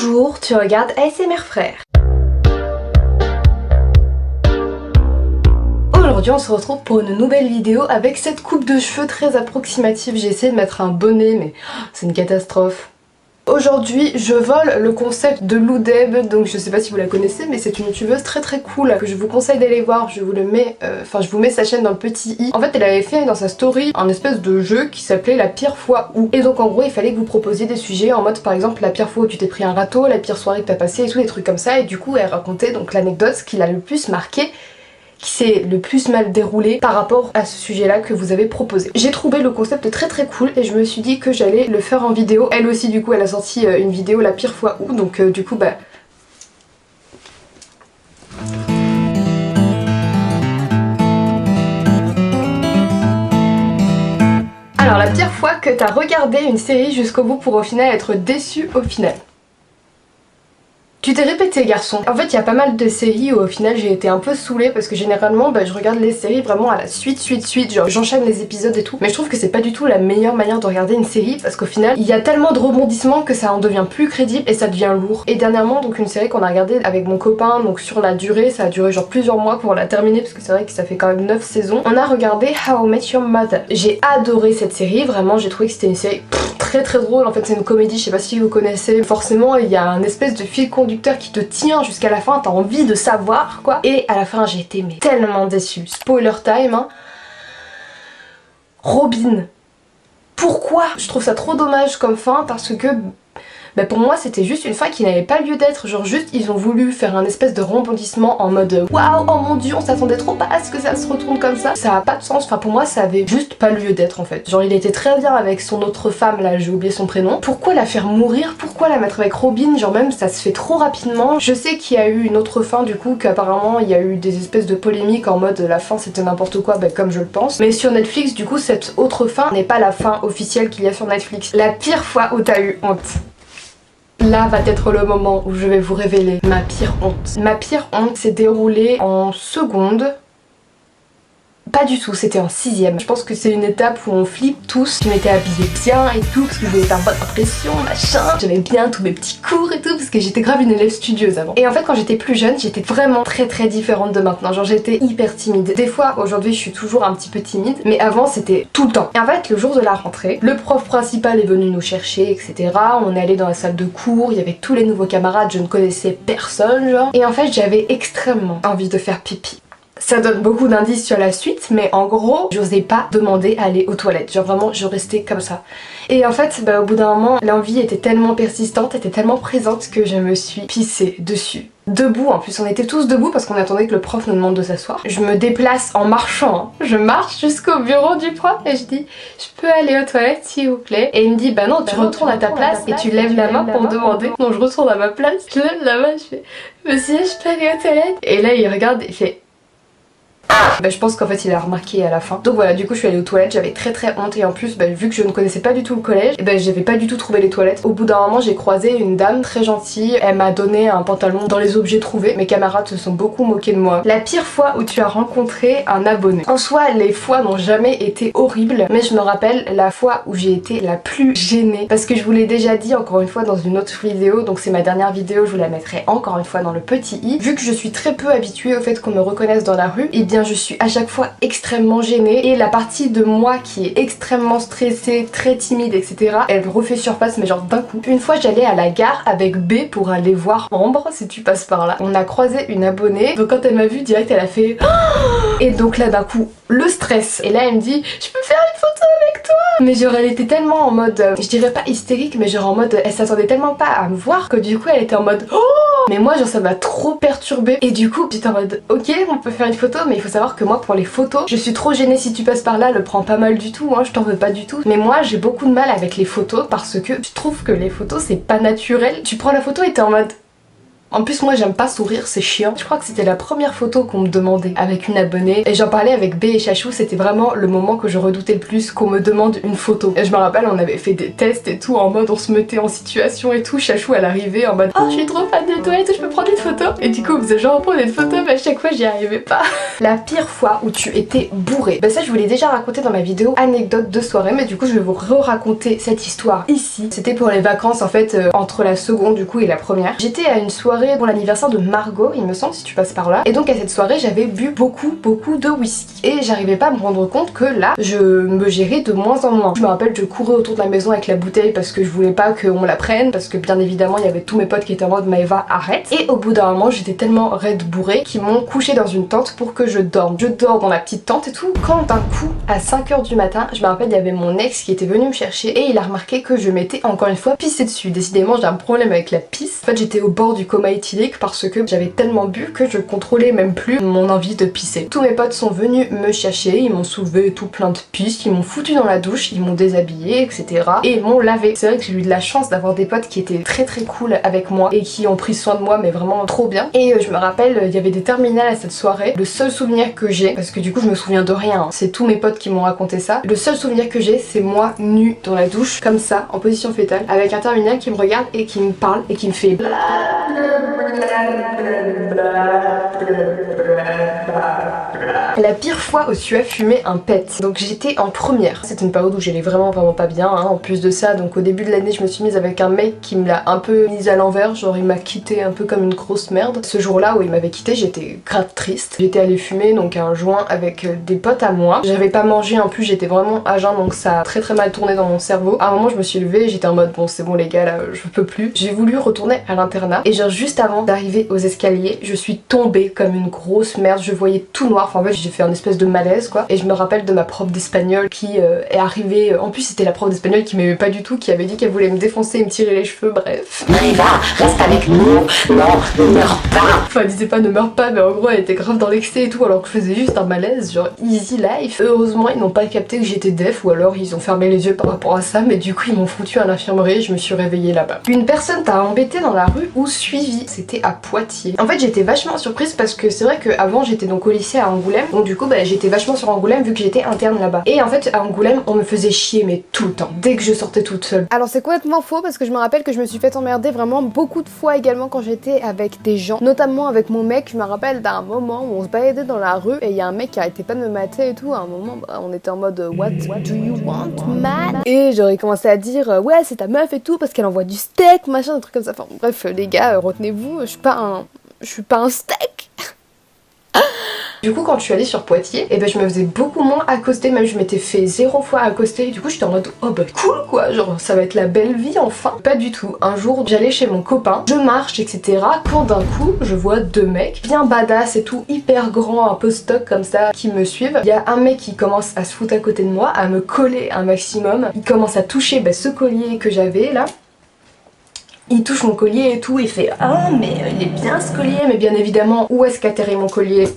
Bonjour, tu regardes ASMR Frères. Aujourd'hui on se retrouve pour une nouvelle vidéo avec cette coupe de cheveux très approximative. J'ai essayé de mettre un bonnet mais c'est une catastrophe. Aujourd'hui je vole le concept de Lou Deb, donc je sais pas si vous la connaissez mais c'est une youtubeuse très cool que je vous conseille d'aller voir. Je vous le mets, je vous mets sa chaîne dans le petit i. En fait elle avait fait dans sa story un espèce de jeu qui s'appelait la pire fois où. Et donc en gros il fallait que vous proposiez des sujets en mode par exemple la pire fois où tu t'es pris un râteau, la pire soirée que t'as passée et tout, des trucs comme ça. Et du coup elle racontait donc l'anecdote qui l'a le plus marqué, qui s'est le plus mal déroulé par rapport à ce sujet là que vous avez proposé. J'ai trouvé le concept très cool et je me suis dit que j'allais le faire en vidéo. Elle aussi du coup elle a sorti une vidéo la pire fois où, donc du coup bah... Alors la pire fois que t'as regardé une série jusqu'au bout pour au final être déçu au final. Tu t'es répété garçon. En fait il y a pas mal de séries où au final j'ai été un peu saoulée parce que généralement je regarde les séries vraiment à la suite, genre j'enchaîne les épisodes et tout. Mais je trouve que c'est pas du tout la meilleure manière de regarder une série parce qu'au final il y a tellement de rebondissements que ça en devient plus crédible et ça devient lourd. Et dernièrement donc une série qu'on a regardée avec mon copain, donc sur la durée, ça a duré genre plusieurs mois pour la terminer parce que c'est vrai que ça fait quand même 9 saisons. On a regardé How I Met Your Mother. J'ai adoré cette série, vraiment j'ai trouvé que c'était une série très drôle. En fait c'est une comédie, je sais pas si vous connaissez. Forcément il y a un espèce de fil conducteur qui te tient jusqu'à la fin, t'as envie de savoir quoi. Et à la fin j'ai été mais tellement déçue. Spoiler time hein. Robin. Pourquoi? Je trouve ça trop dommage comme fin parce que pour moi c'était juste une fin qui n'avait pas lieu d'être. Genre juste ils ont voulu faire un espèce de rebondissement en mode waouh, oh mon dieu on s'attendait trop pas à ce que ça se retourne comme ça. Ça a pas de sens, enfin pour moi ça avait juste pas lieu d'être en fait. Genre il était très bien avec son autre femme là, j'ai oublié son prénom. Pourquoi la faire mourir? Pourquoi la mettre avec Robin? Genre même ça se fait trop rapidement. Je sais qu'il y a eu une autre fin du coup, qu'apparemment il y a eu des espèces de polémiques en mode la fin c'était n'importe quoi, comme je le pense. Mais sur Netflix du coup cette autre fin n'est pas la fin officielle qu'il y a sur Netflix. La pire fois où t'as eu honte. Là va être le moment où je vais vous révéler ma pire honte. Ma pire honte s'est déroulée en seconde. Pas du tout, c'était en 6ème. Je pense que c'est une étape où on flippe tous. Je m'étais habillée bien et tout parce que je voulais faire bonne impression, machin. J'avais bien tous mes petits cours et tout parce que j'étais grave une élève studieuse avant. Et en fait quand j'étais plus jeune, j'étais vraiment très différente de maintenant. Genre j'étais hyper timide. Des fois aujourd'hui je suis toujours un petit peu timide, mais avant c'était tout le temps. Et en fait le jour de la rentrée, le prof principal est venu nous chercher, etc. On est allé dans la salle de cours, il y avait tous les nouveaux camarades, je ne connaissais personne genre. Et en fait j'avais extrêmement envie de faire pipi. Ça donne beaucoup d'indices sur la suite, mais en gros, j'osais pas demander à aller aux toilettes. Genre vraiment, je restais comme ça. Et en fait, au bout d'un moment, l'envie était tellement persistante, était tellement présente que je me suis pissée dessus. Debout en plus, on était tous debout parce qu'on attendait que le prof nous demande de s'asseoir. Je me déplace en marchant, hein. Je marche jusqu'au bureau du prof et je dis je peux aller aux toilettes s'il vous plaît. Et il me dit bah non, tu retournes à ta place et tu lèves la main pour me demander. Donc je retourne à ma place, je lève la main, je fais monsieur je peux aller aux toilettes. Et là il regarde et il fait je pense qu'en fait il a remarqué à la fin. Donc voilà, du coup je suis allée aux toilettes, j'avais très honte et en plus vu que je ne connaissais pas du tout le collège, j'avais pas du tout trouvé les toilettes. Au bout d'un moment j'ai croisé une dame très gentille, elle m'a donné un pantalon dans les objets trouvés. Mes camarades se sont beaucoup moqués de moi. La pire fois où tu as rencontré un abonné. En soi les fois n'ont jamais été horribles, mais je me rappelle la fois où j'ai été la plus gênée parce que je vous l'ai déjà dit encore une fois dans une autre vidéo, donc c'est ma dernière vidéo, je vous la mettrai encore une fois dans le petit i. Vu que je suis très peu habituée au fait qu'on me reconnaisse dans la rue, et bien je suis à chaque fois extrêmement gênée et la partie de moi qui est extrêmement stressée, très timide etc, elle refait surface mais genre d'un coup. Une fois j'allais à la gare avec B pour aller voir Ambre si tu passes par là. On a croisé une abonnée, donc quand elle m'a vue direct elle a fait et donc là d'un coup le stress. Et là elle me dit je peux faire une photo avec toi. Mais genre elle était tellement en mode, je dirais pas hystérique mais genre en mode elle s'attendait tellement pas à me voir que du coup elle était en mode oh. Mais moi genre ça m'a trop perturbée et du coup j'étais en mode ok on peut faire une photo, mais il faut savoir que moi pour les photos je suis trop gênée. Si tu passes par là le prends pas mal du tout hein, je t'en veux pas du tout, mais moi j'ai beaucoup de mal avec les photos parce que je trouve que les photos c'est pas naturel. Tu prends la photo et t'es en mode En plus moi j'aime pas sourire, c'est chiant. Je crois que c'était la première photo qu'on me demandait avec une abonnée et j'en parlais avec B et Chachou, c'était vraiment le moment que je redoutais le plus, qu'on me demande une photo. Et je me rappelle on avait fait des tests et tout en mode on se mettait en situation et tout, Chachou elle arrivait en mode oh je suis trop fan de toi et tout, je peux prendre une photo. Et du coup on faisait genre prendre une photo mais à chaque fois j'y arrivais pas. La pire fois où tu étais bourré, bah ça je vous l'ai déjà raconté dans ma vidéo anecdote de soirée, mais du coup je vais vous re-raconter cette histoire ici. C'était pour les vacances en fait entre la seconde du coup et la première. J'étais à une soirée pour l'anniversaire de Margot il me semble si tu passes par là, et donc à cette soirée j'avais bu beaucoup de whisky et j'arrivais pas à me rendre compte que là je me gérais de moins en moins. Je me rappelle je courais autour de la maison avec la bouteille parce que je voulais pas qu'on la prenne, parce que bien évidemment il y avait tous mes potes qui étaient en mode Maëva arrête, et au bout d'un moment j'étais tellement raide bourrée qu'ils m'ont couché dans une tente pour que je dorme. Je dors dans la petite tente et tout, quand d'un coup à 5h du matin je me rappelle il y avait mon ex qui était venu me chercher et il a remarqué que je m'étais encore une fois pissé dessus. Décidément j'ai un problème avec la pisse, en fait j'étais au bord du coma éthylique parce que j'avais tellement bu que je contrôlais même plus mon envie de pisser. Tous mes potes sont venus me chercher, ils m'ont soulevé tout plein de pisse, ils m'ont foutu dans la douche, ils m'ont déshabillé etc. et ils m'ont lavé. C'est vrai que j'ai eu de la chance d'avoir des potes qui étaient très cool avec moi et qui ont pris soin de moi mais vraiment trop bien. Et je me rappelle il y avait des terminales à cette soirée. Le seul souvenir que j'ai, parce que du coup je me souviens de rien, hein, c'est tous mes potes qui m'ont raconté ça, le seul souvenir que j'ai c'est moi nue dans la douche comme ça en position fétale avec un terminal qui me regarde et qui me parle et qui me fait la pire fois où tu as fumé un pet. Donc j'étais en première. C'était une période où j'allais vraiment pas bien hein. En plus de ça, donc au début de l'année je me suis mise avec un mec qui me l'a un peu mise à l'envers, genre il m'a quitté un peu comme une grosse merde. Ce jour-là où il m'avait quitté j'étais grave triste. J'étais allée fumer donc un joint avec des potes à moi. J'avais pas mangé en plus, j'étais vraiment à jeun donc ça a très mal tourné dans mon cerveau. À un moment je me suis levée et j'étais en mode bon c'est bon les gars là je peux plus. J'ai voulu retourner à l'internat et genre juste avant d'arriver aux escaliers je suis tombée comme une grosse merde, je voyais tout noir, enfin en fait j'ai fait un espèce de malaise quoi. Et je me rappelle de ma prof d'espagnol qui est arrivée, en plus c'était la prof d'espagnol qui m'aimait pas du tout, qui avait dit qu'elle voulait me défoncer et me tirer les cheveux, bref. Maëva, reste avec nous, non, ne meurs pas. Enfin elle disait pas ne meurs pas mais en gros elle était grave dans l'excès et tout alors que je faisais juste un malaise, genre easy life. Heureusement ils n'ont pas capté que j'étais deaf ou alors ils ont fermé les yeux par rapport à ça, mais du coup ils m'ont foutu à l'infirmerie et je me suis réveillée là-bas. Une personne t'a embêté dans la rue ou suivi, c'était à Poitiers. En fait j'étais vachement surprise parce que c'est vrai qu'avant j'étais donc au lycée à Angoulême, donc du coup bah, j'étais vachement sur Angoulême vu que j'étais interne là-bas. Et en fait à Angoulême on me faisait chier mais tout le temps, dès que je sortais toute seule. Alors c'est complètement faux parce que je me rappelle que je me suis fait emmerder vraiment beaucoup de fois également quand j'étais avec des gens, notamment avec mon mec. Je me rappelle d'un moment où on se baladait dans la rue et il y a un mec qui arrêtait pas de me mater et tout. À un moment bah, on était en mode what do you want man? Et j'aurais commencé à dire ouais c'est ta meuf et tout parce qu'elle envoie du steak machin, des trucs comme ça. Enfin bref les gars retenez-vous, je suis pas un steak. Du coup quand je suis allée sur Poitiers, et ben je me faisais beaucoup moins accoster, même je m'étais fait 0 fois accoster, du coup j'étais en mode oh bah cool quoi, genre ça va être la belle vie enfin. Pas du tout. Un jour j'allais chez mon copain, je marche etc, quand d'un coup je vois 2 mecs bien badass et tout, hyper grands, un peu stock comme ça, qui me suivent. Il y a un mec qui commence à se foutre à côté de moi, à me coller un maximum, il commence à toucher bah, ce collier que j'avais là. Il touche mon collier et tout, il fait ah mais il est bien ce collier, mais bien évidemment où est-ce qu'atterrit mon collier?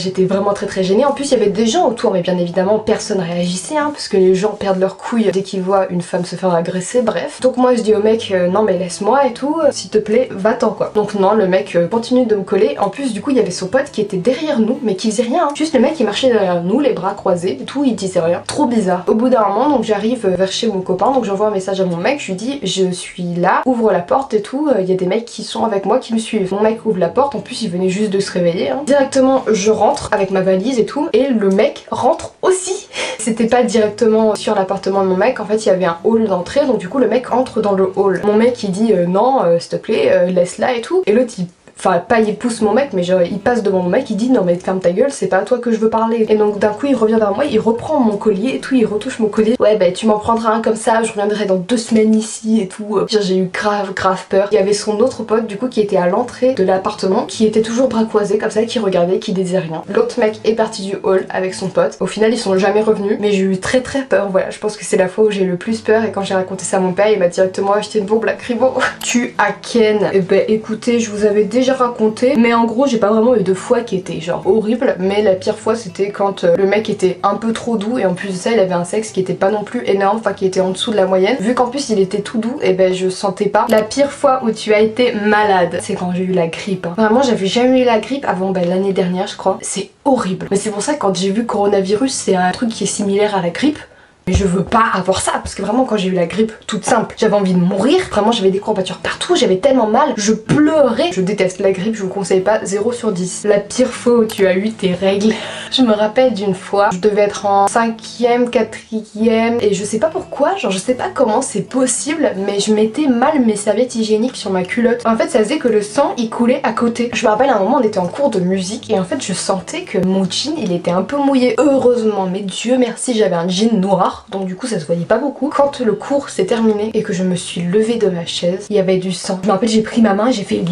J'étais vraiment très gênée. En plus il y avait des gens autour mais bien évidemment personne réagissait hein, parce que les gens perdent leurs couilles dès qu'ils voient une femme se faire agresser, bref. Donc moi je dis au mec non mais laisse-moi et tout, s'il te plaît va-t'en quoi. Donc non, le mec continue de me coller. En plus du coup il y avait son pote qui était derrière nous mais qui faisait rien hein. Juste le mec il marchait derrière nous, les bras croisés et tout, il disait rien. Trop bizarre. Au bout d'un moment donc j'arrive vers chez mon copain, donc j'envoie un message à mon mec, je lui dis je suis là, ouvre la porte et tout, il y a des mecs qui sont avec moi qui me suivent. Mon mec ouvre la porte, en plus il venait juste de se réveiller hein. Directement je rentre avec ma valise et tout et le mec rentre aussi. C'était pas directement sur l'appartement de mon mec, en fait il y avait un hall d'entrée donc du coup le mec entre dans le hall. Mon mec il dit non s'il te plaît laisse-la et tout, et l'autre il enfin pas il pousse mon mec mais genre il passe devant mon mec, il dit non mais ferme ta gueule, c'est pas à toi que je veux parler. Et donc d'un coup il revient vers moi, il reprend mon collier et tout, il retouche mon collier. Ouais bah tu m'en prendras un comme ça, je reviendrai dans 2 semaines ici et tout. Genre j'ai eu grave peur. Il y avait son autre pote du coup qui était à l'entrée de l'appartement, qui était toujours bras croisés comme ça, qui regardait, qui disait rien. L'autre mec est parti du hall avec son pote. Au final ils sont jamais revenus mais j'ai eu très peur. Voilà, je pense que c'est la fois où j'ai le plus peur, et quand j'ai raconté ça à mon père il m'a directement acheté une bombe lacrymo. Tu as Ken. Et bah écoutez, je vous avais déjà déjà raconté, mais en gros j'ai pas vraiment eu de fois qui était genre horrible, mais la pire fois c'était quand le mec était un peu trop doux et en plus de ça il avait un sexe qui était pas non plus énorme, enfin qui était en dessous de la moyenne. Vu qu'en plus il était tout doux, et ben je sentais pas. La pire fois où tu as été malade, c'est quand j'ai eu la grippe. Hein. Vraiment j'avais jamais eu la grippe avant l'année dernière je crois. C'est horrible. Mais c'est pour ça que quand j'ai vu coronavirus, c'est un truc qui est similaire à la grippe. Mais je veux pas avoir ça parce que vraiment quand j'ai eu la grippe toute simple, j'avais envie de mourir, vraiment j'avais des courbatures partout, j'avais tellement mal, je pleurais. Je déteste la grippe, je vous conseille pas, 0 sur 10. La pire fois où tu as eu tes règles, je me rappelle d'une fois, je devais être en 5e, 4e et je sais pas pourquoi, genre je sais pas comment c'est possible, mais je mettais mal mes serviettes hygiéniques sur ma culotte. En fait ça faisait que le sang il coulait à côté. Je me rappelle à un moment on était en cours de musique et en fait je sentais que mon jean il était un peu mouillé. Heureusement, mais Dieu merci, j'avais un jean noir. Donc du coup ça se voyait pas beaucoup. Quand le cours s'est terminé et que je me suis levée de ma chaise, il y avait du sang. Je me rappelle j'ai pris ma main et j'ai fait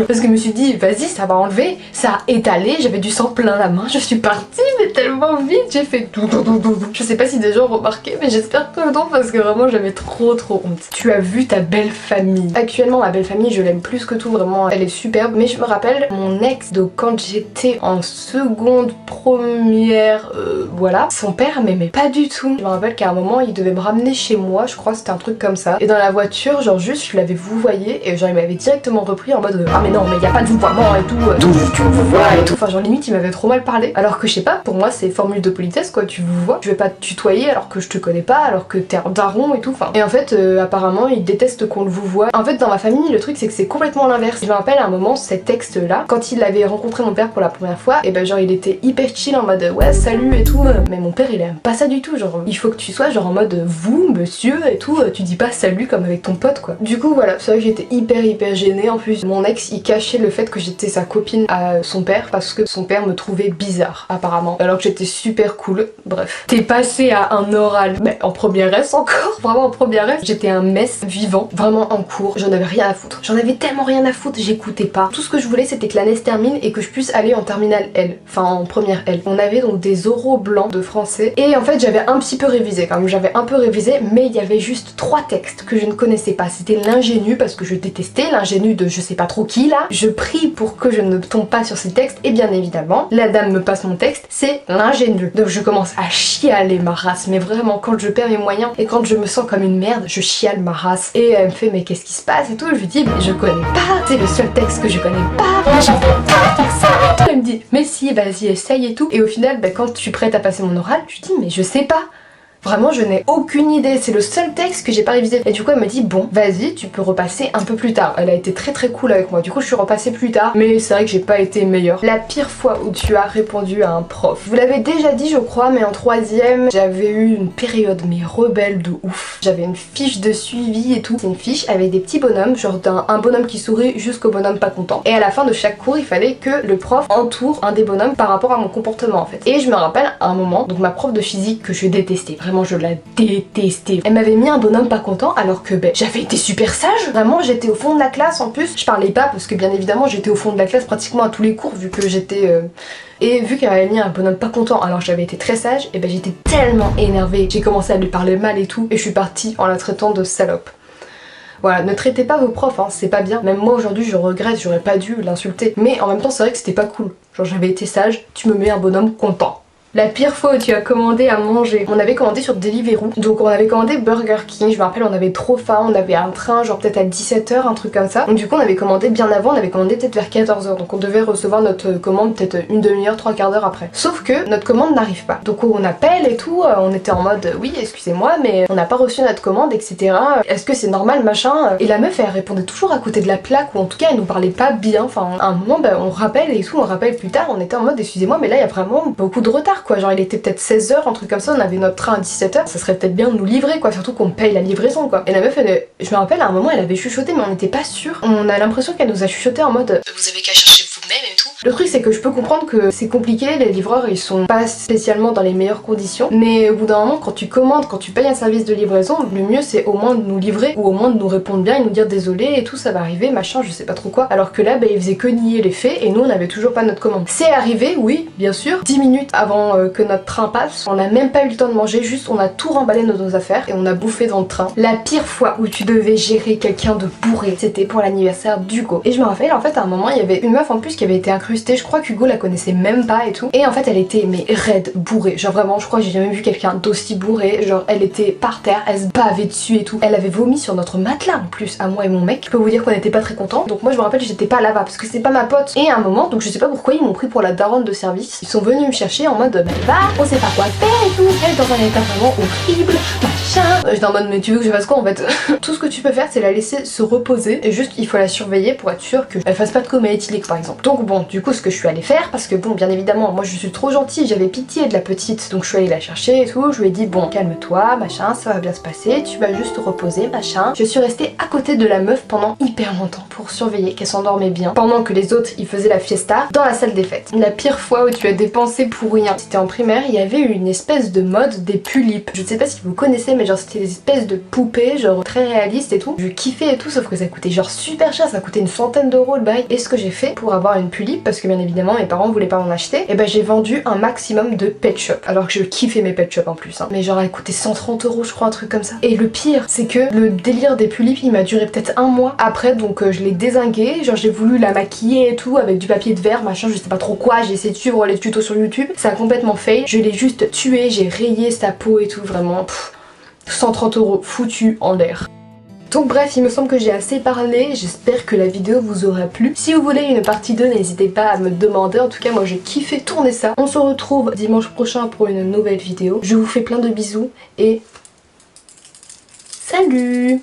parce que je me suis dit vas-y ça va enlever. Ça a étalé, j'avais du sang plein la main. Je suis partie mais tellement vite, j'ai fait tout. Je sais pas si des gens ont remarqué mais j'espère que non parce que vraiment j'avais trop honte. Tu as vu ta belle famille. Actuellement ma belle famille je l'aime plus que tout, vraiment elle est superbe. Mais je me rappelle mon ex de quand j'étais en seconde, première, voilà, son père m'aimait pas du tout. Je me rappelle qu'à un moment il devait me ramener chez moi, je crois c'était un truc comme ça. Et dans la voiture genre juste je l'avais vouvoyé et genre il m'avait directement repris en mode ah mais non mais y a pas de vouvoiement et tout. D'où tu me vois et tout. Enfin genre limite il m'avait trop mal parlé. Alors que je sais pas, pour moi c'est formule de politesse quoi, tu vous vois. Je vais pas te tutoyer alors que je te connais pas, alors que t'es un daron et tout. Enfin. Et en fait apparemment il déteste qu'on le vouvoie. En fait dans ma famille le truc c'est que c'est complètement l'inverse. Je me rappelle à un moment cet texte là, quand il avait rencontré mon père pour la première fois, et ben genre il était hyper chill en mode ouais salut et tout. Mais mon père il aime pas ça du tout, genre il faut que tu sois genre en mode vous monsieur et tout, tu dis pas salut comme avec ton pote quoi. Du coup voilà, c'est vrai que j'étais hyper gênée. En plus mon ex il cachait le fait que j'étais sa copine à son père parce que son père me trouvait bizarre apparemment, alors que j'étais super cool. Bref, t'es passé à un oral, mais en première S encore, vraiment en première S. J'étais un mess vivant, vraiment en cours, j'en avais rien à foutre. J'en avais tellement rien à foutre, j'écoutais pas. Tout ce que je voulais c'était que l'année se termine et que je puisse aller en terminale L, enfin en première L. On avait donc des oraux blancs de français et en fait j'avais un petit peu révisé quand même, j'avais un peu révisé, mais il y avait juste 3 textes que je ne connaissais pas. C'était l'ingénu parce que je détestais l'ingénu de je sais pas trop qui là. Je prie pour que je ne tombe pas sur ces textes et bien évidemment la dame me passe mon texte, c'est l'ingénu. Donc je commence à chialer ma race, mais vraiment quand je perds mes moyens et quand je me sens comme une merde, je chiale ma race. Et elle me fait mais qu'est-ce qui se passe et tout, je lui dis mais je connais pas, c'est le seul texte que je connais pas. Elle me dit mais si vas-y essaye et tout. Et au final quand je suis prête à passer mon oral, je lui dis mais je sais pas. Vraiment je n'ai aucune idée, c'est le seul texte que j'ai pas révisé. Et du coup elle me dit bon vas-y tu peux repasser un peu plus tard. Elle a été très cool avec moi, du coup je suis repassée plus tard. Mais c'est vrai que j'ai pas été meilleure. La pire fois où tu as répondu à un prof, vous l'avez déjà dit je crois, mais en 3ème j'avais eu une période mais rebelle de ouf. J'avais une fiche de suivi et tout. C'est une fiche avec des petits bonhommes, genre un bonhomme qui sourit jusqu'au bonhomme pas content. Et à la fin de chaque cours il fallait que le prof entoure un des bonhommes par rapport à mon comportement en fait. Et je me rappelle à un moment, donc ma prof de physique que je détestais, vraiment je la détestais. Elle m'avait mis un bonhomme pas content alors que j'avais été super sage. Vraiment j'étais au fond de la classe en plus. Je parlais pas parce que bien évidemment j'étais au fond de la classe pratiquement à tous les cours vu que j'étais... Et vu qu'elle m'avait mis un bonhomme pas content alors que j'avais été très sage, et j'étais tellement énervée. J'ai commencé à lui parler mal et tout et je suis partie en la traitant de salope. Voilà, ne traitez pas vos profs, hein, c'est pas bien. Même moi aujourd'hui je regrette, j'aurais pas dû l'insulter. Mais en même temps c'est vrai que c'était pas cool. Genre j'avais été sage, tu me mets un bonhomme content. La pire fois où tu as commandé à manger, on avait commandé sur Deliveroo, donc on avait commandé Burger King, je me rappelle on avait trop faim, on avait un train genre peut-être à 17h, un truc comme ça. Donc du coup on avait commandé bien avant, on avait commandé peut-être vers 14h, donc on devait recevoir notre commande peut-être une demi-heure, 3/4 d'heure après. Sauf que notre commande n'arrive pas. Donc on appelle et tout, on était en mode oui excusez-moi mais on n'a pas reçu notre commande etc. Est-ce que c'est normal machin. Et la meuf elle répondait toujours à côté de la plaque ou en tout cas elle nous parlait pas bien. Enfin à un moment on rappelle et tout, on rappelle plus tard, on était en mode excusez-moi mais là il y a vraiment beaucoup de retard quoi, genre il était peut-être 16h, un truc comme ça, on avait notre train à 17h, ça serait peut-être bien de nous livrer quoi, surtout qu'on paye la livraison quoi. Et la meuf je me rappelle à un moment elle avait chuchoté mais on n'était pas sûr, on a l'impression qu'elle nous a chuchoté en mode vous avez qu'à chercher vous-même et tout. Le truc c'est que je peux comprendre que c'est compliqué, les livreurs ils sont pas spécialement dans les meilleures conditions, mais au bout d'un moment quand tu commandes, quand tu payes un service de livraison, le mieux c'est au moins de nous livrer ou au moins de nous répondre bien et nous dire désolé et tout, ça va arriver, machin, je sais pas trop quoi. Alors que là bah, ils faisaient que nier les faits et nous on avait toujours pas notre commande. C'est arrivé, oui, bien sûr, 10 minutes avant que notre train passe, on a même pas eu le temps de manger, juste on a tout remballé nos affaires et on a bouffé dans le train. La pire fois où tu devais gérer quelqu'un de bourré, c'était pour l'anniversaire d'Hugo. Et je me rappelle en fait à un moment il y avait une meuf en plus qui avait été incrustée, je crois qu'Hugo la connaissait même pas et tout. Et en fait elle était mais raide, bourrée, genre vraiment je crois que j'ai jamais vu quelqu'un d'aussi bourré, genre elle était par terre, elle se bavait dessus et tout. Elle avait vomi sur notre matelas en plus, à moi et mon mec. Je peux vous dire qu'on était pas très contents. Donc moi je me rappelle j'étais pas là-bas parce que c'est pas ma pote. Et à un moment, donc je sais pas pourquoi ils m'ont pris pour la daronne de service. Ils sont venus me chercher en mode bah va, on sait pas quoi faire et tout, elle est dans un état vraiment horrible, machin. J'étais en mode mais tu veux que je fasse quoi en fait? Tout ce que tu peux faire c'est la laisser se reposer et juste il faut la surveiller pour être sûr qu'elle fasse pas de coma éthylique par exemple. Donc bon du coup ce que je suis allée faire, parce que bon bien évidemment moi je suis trop gentille, j'avais pitié de la petite, donc je suis allée la chercher et tout, je lui ai dit bon calme-toi machin, ça va bien se passer, tu vas juste te reposer machin. Je suis restée à côté de la meuf pendant hyper longtemps pour surveiller qu'elle s'endormait bien pendant que les autres ils faisaient la fiesta dans la salle des fêtes. La pire fois où tu as dépensé pour rien, c'était en primaire, il y avait une espèce de mode des pulipes. Je sais pas si vous connaissez mais genre c'était des espèces de poupées genre très réalistes et tout. Je kiffais et tout sauf que ça coûtait genre super cher, ça coûtait une centaine d'euros le bail. Et ce que j'ai fait pour avoir une pulipe, parce que bien évidemment mes parents voulaient pas m'en acheter, et ben j'ai vendu un maximum de pet shop. Alors que je kiffais mes pet shop en plus hein. Mais genre elle coûtait 130 euros je crois, un truc comme ça. Et le pire c'est que le délire des pulipes il m'a duré peut-être un mois après, donc je l'ai dézinguée, genre j'ai voulu la maquiller et tout avec du papier de verre machin, je sais pas trop quoi, j'ai essayé de suivre les tutos sur YouTube, ça a complètement fail, je l'ai juste tué, j'ai rayé sa peau et tout, vraiment 130 euros foutus en l'air. Donc bref, il me semble que j'ai assez parlé, j'espère que la vidéo vous aura plu. Si vous voulez une partie 2, n'hésitez pas à me demander, en tout cas moi j'ai kiffé tourner ça. On se retrouve dimanche prochain pour une nouvelle vidéo. Je vous fais plein de bisous et salut!